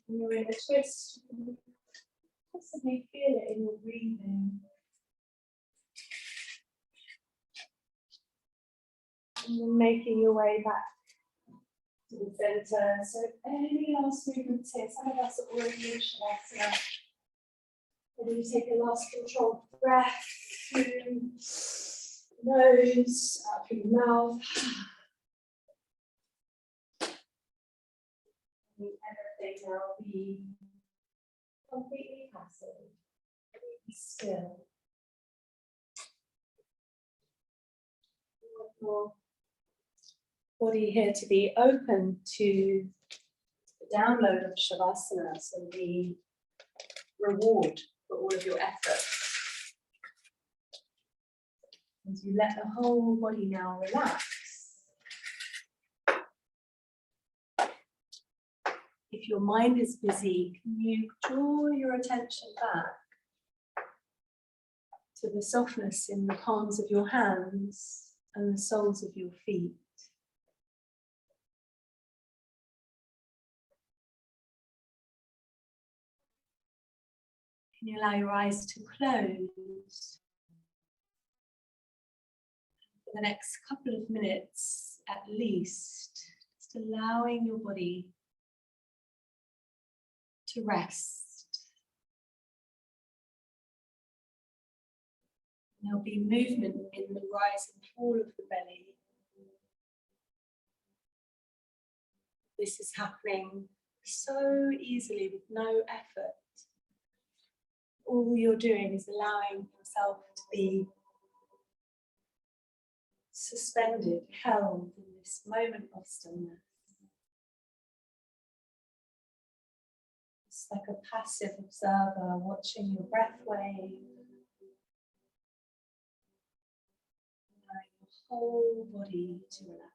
And you're in a twist. Possibly feel it in your breathing. And then making your way back to the center. So any last movements here? Some of us are already in Shavasana. And then you take a last controlled breath through the nose, out through the mouth. And everything now be completely passive, be still. your body here to be open to the download of Shavasana, so the reward for all of your effort. As you let the whole body now relax. If your mind is busy, can you draw your attention back to the softness in the palms of your hands and the soles of your feet? Can you allow your eyes to close for the next couple of minutes at least, just allowing your body to rest. There'll be movement in the rise and fall of the belly. This is happening so easily with no effort. All you're doing is allowing yourself to be suspended, held in this moment of stillness. It's like a passive observer watching your breath wave, allowing your whole body to relax.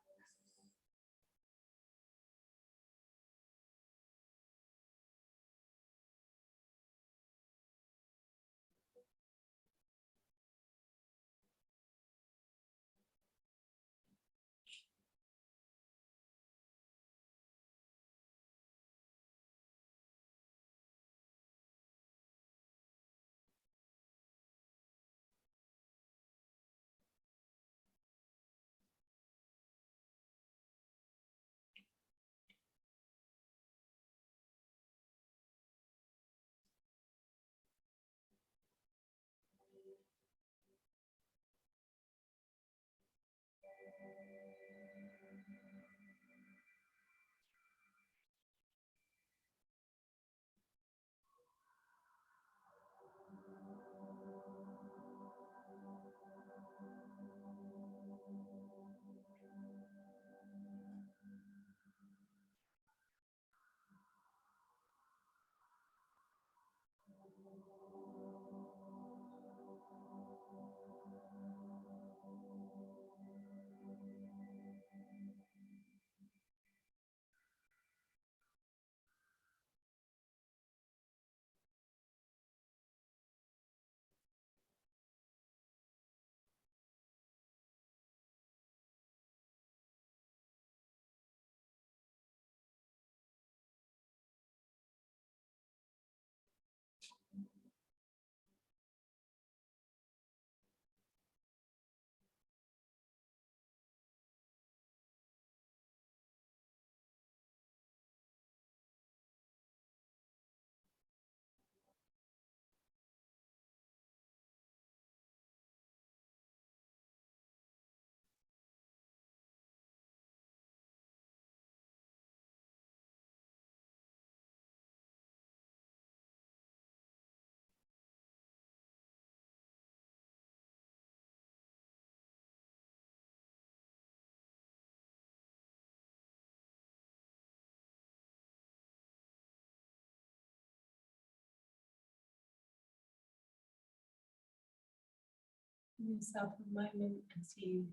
Give yourself a moment as you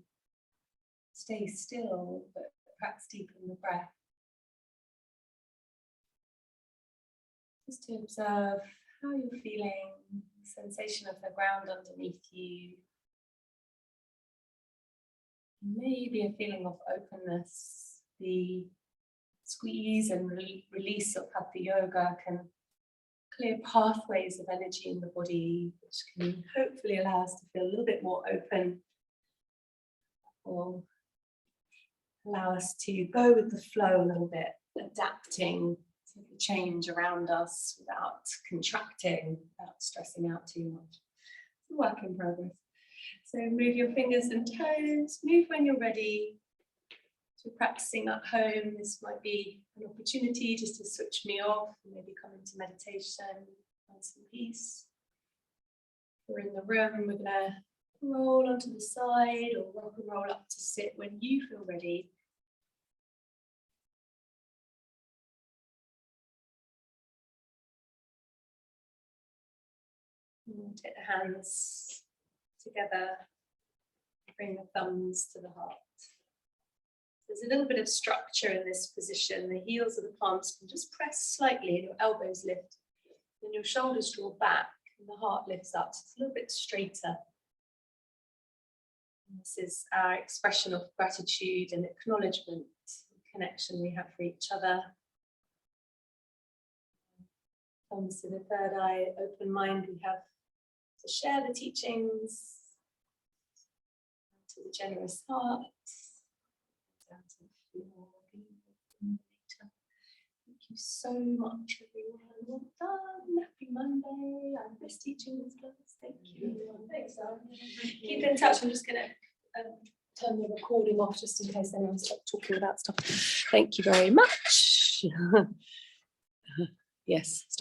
stay still, but perhaps deepen the breath. Just to observe how you're feeling, the sensation of the ground underneath you. Maybe a feeling of openness. The squeeze and release of Hatha Yoga can clear pathways of energy in the body, which can hopefully allow us to feel a little bit more open, or allow us to go with the flow a little bit, adapting to the change around us without contracting, without stressing out too much. It's a work in progress. So move your fingers and toes, move when you're ready. So practicing at home, this might be an opportunity just to switch me off, and maybe come into meditation, find some peace. If we're in the room, we're going to roll onto the side or rock and roll up to sit when you feel ready. And take the hands together, bring the thumbs to the heart. There's a little bit of structure in this position. The heels of the palms can just press slightly and your elbows lift. Then your shoulders draw back and the heart lifts up. So it's a little bit straighter. And this is our expression of gratitude and acknowledgement, the connection we have for each other. Thumbs to the third eye, open mind we have to share the teachings, to the generous heart. Down to the floor. Thank you so much, everyone. Well done. Happy Monday. I miss teaching this class. Thank you. Thanks, keep in touch. I'm just going to turn the recording off just in case anyone starts talking about stuff. Thank you very much. Yes, stop.